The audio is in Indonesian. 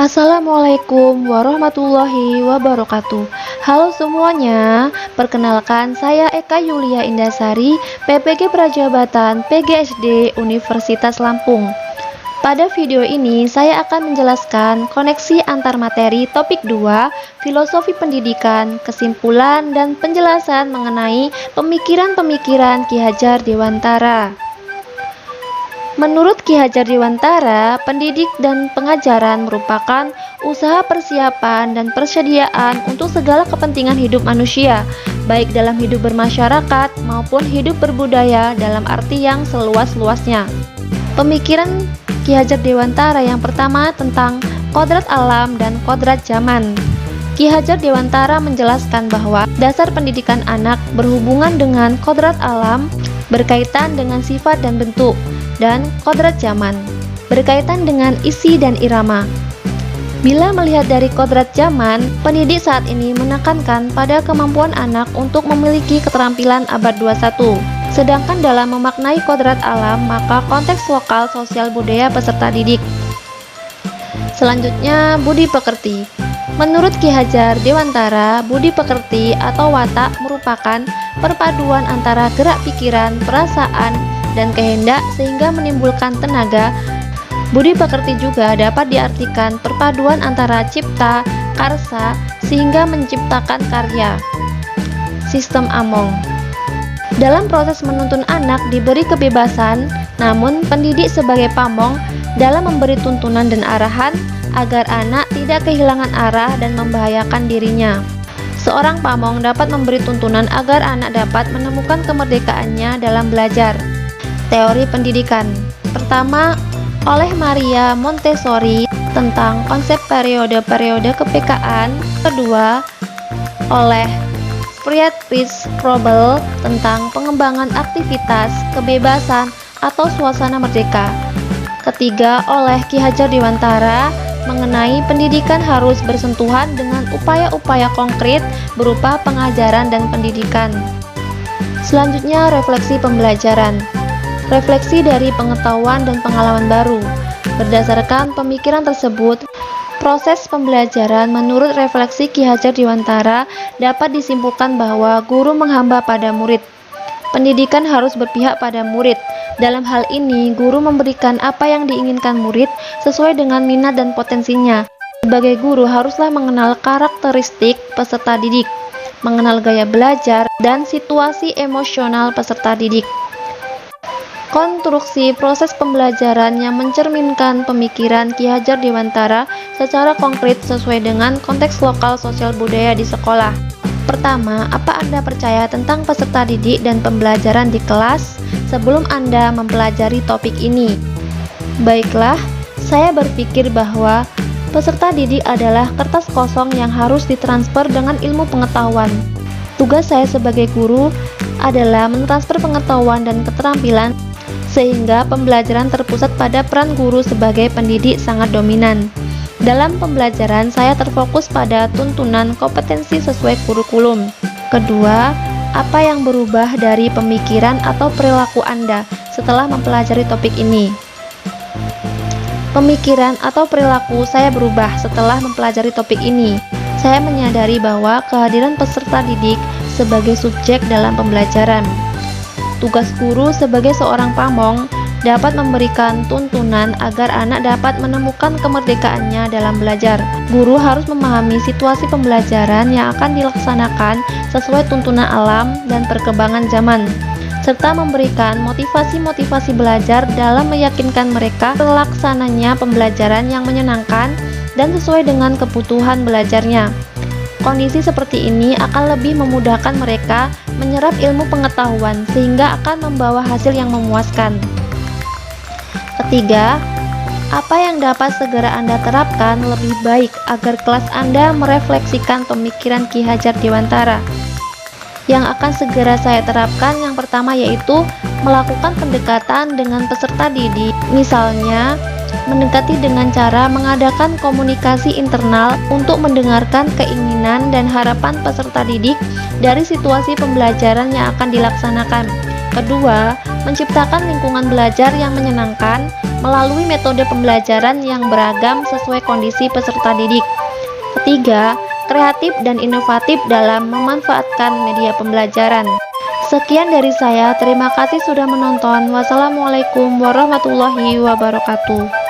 Assalamualaikum warahmatullahi wabarakatuh. Halo semuanya, perkenalkan saya Eka Yulia Indasari, PPG Prajabatan PGSD Universitas Lampung. Pada video ini saya akan menjelaskan koneksi antar materi topik 2, Filosofi Pendidikan, kesimpulan dan penjelasan mengenai pemikiran-pemikiran Ki Hajar Dewantara. Menurut Ki Hajar Dewantara, pendidik dan pengajaran merupakan usaha persiapan dan persediaan untuk segala kepentingan hidup manusia, baik dalam hidup bermasyarakat maupun hidup berbudaya dalam arti yang seluas-luasnya. Pemikiran Ki Hajar Dewantara yang pertama tentang kodrat alam dan kodrat zaman. Ki Hajar Dewantara menjelaskan bahwa dasar pendidikan anak berhubungan dengan kodrat alam, berkaitan dengan sifat dan bentuk, dan kodrat zaman, berkaitan dengan isi dan irama. Bila melihat dari kodrat zaman, pendidik saat ini menekankan pada kemampuan anak untuk memiliki keterampilan abad 21. Sedangkan dalam memaknai kodrat alam, maka konteks lokal sosial budaya peserta didik. Selanjutnya, budi pekerti. Menurut Ki Hajar Dewantara, budi pekerti atau watak merupakan perpaduan antara gerak pikiran, perasaan, dan kehendak sehingga menimbulkan tenaga. Budi pekerti juga dapat diartikan perpaduan antara cipta, karsa, sehingga menciptakan karya. Sistem Among. Dalam proses menuntun anak diberi kebebasan, namun pendidik sebagai pamong dalam memberi tuntunan dan arahan agar anak tidak kehilangan arah dan membahayakan dirinya. Seorang pamong dapat memberi tuntunan agar anak dapat menemukan kemerdekaannya dalam belajar. Teori pendidikan. Pertama, oleh Maria Montessori tentang konsep periode-periode kepekaan. Kedua, oleh Friedrich Froebel tentang pengembangan aktivitas, kebebasan, atau suasana merdeka. Ketiga, oleh Ki Hajar Dewantara mengenai pendidikan harus bersentuhan dengan upaya-upaya konkret berupa pengajaran dan pendidikan. Selanjutnya, refleksi pembelajaran. Refleksi dari pengetahuan dan pengalaman baru. Berdasarkan pemikiran tersebut, proses pembelajaran menurut refleksi Ki Hajar Dewantara dapat disimpulkan bahwa guru menghamba pada murid. Pendidikan harus berpihak pada murid. Dalam hal ini, guru memberikan apa yang diinginkan murid sesuai dengan minat dan potensinya. Sebagai guru haruslah mengenal karakteristik peserta didik, mengenal gaya belajar, dan situasi emosional peserta didik. Konstruksi proses pembelajaran yang mencerminkan pemikiran Ki Hajar Dewantara secara konkret sesuai dengan konteks lokal sosial budaya di sekolah. Pertama, apa Anda percaya tentang peserta didik dan pembelajaran di kelas sebelum Anda mempelajari topik ini? Baiklah, saya berpikir bahwa peserta didik adalah kertas kosong yang harus ditransfer dengan ilmu pengetahuan. Tugas saya sebagai guru adalah mentransfer pengetahuan dan keterampilan sehingga pembelajaran terpusat pada peran guru sebagai pendidik sangat dominan. Dalam pembelajaran, saya terfokus pada tuntunan kompetensi sesuai kurikulum. Kedua, apa yang berubah dari pemikiran atau perilaku Anda setelah mempelajari topik ini? Pemikiran atau perilaku saya berubah setelah mempelajari topik ini. Saya menyadari bahwa kehadiran peserta didik sebagai subjek dalam pembelajaran. Tugas guru sebagai seorang pamong dapat memberikan tuntunan agar anak dapat menemukan kemerdekaannya dalam belajar. Guru harus memahami situasi pembelajaran yang akan dilaksanakan sesuai tuntunan alam dan perkembangan zaman, serta memberikan motivasi-motivasi belajar dalam meyakinkan mereka terlaksananya pembelajaran yang menyenangkan dan sesuai dengan kebutuhan belajarnya. Kondisi seperti ini akan lebih memudahkan mereka menyerap ilmu pengetahuan sehingga akan membawa hasil yang memuaskan. Ketiga, apa yang dapat segera Anda terapkan lebih baik agar kelas Anda merefleksikan pemikiran Ki Hajar Dewantara? Yang akan segera saya terapkan yang pertama yaitu melakukan pendekatan dengan peserta didik. Misalnya, mendekati dengan cara mengadakan komunikasi internal untuk mendengarkan keinginan dan harapan peserta didik dari situasi pembelajaran yang akan dilaksanakan. Kedua, menciptakan lingkungan belajar yang menyenangkan melalui metode pembelajaran yang beragam sesuai kondisi peserta didik. Ketiga, kreatif dan inovatif dalam memanfaatkan media pembelajaran. Sekian dari saya, terima kasih sudah menonton. Wassalamualaikum warahmatullahi wabarakatuh.